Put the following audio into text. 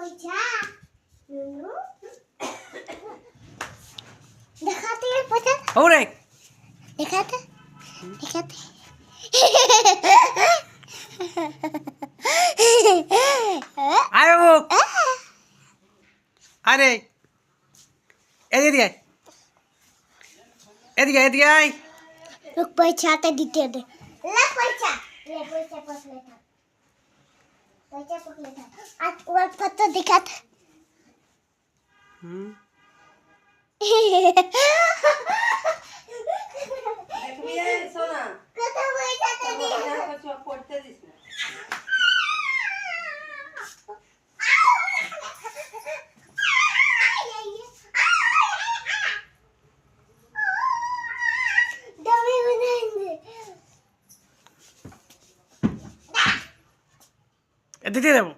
পয়সা নুনু দেখাতে পয়সা ওরে দেখাতে দেখাতে আয় বাবু আরে এদিকে আয় এদিকে এদিকে আয় लोग पैसा दीते दे ले पैसा पकड़े था पैसा पकड़े था आज और पत्ता दिखा था সোনা कत पैसा दे কিছু পড়তে দিস না डबे बनाएंगे এদিকে যাবো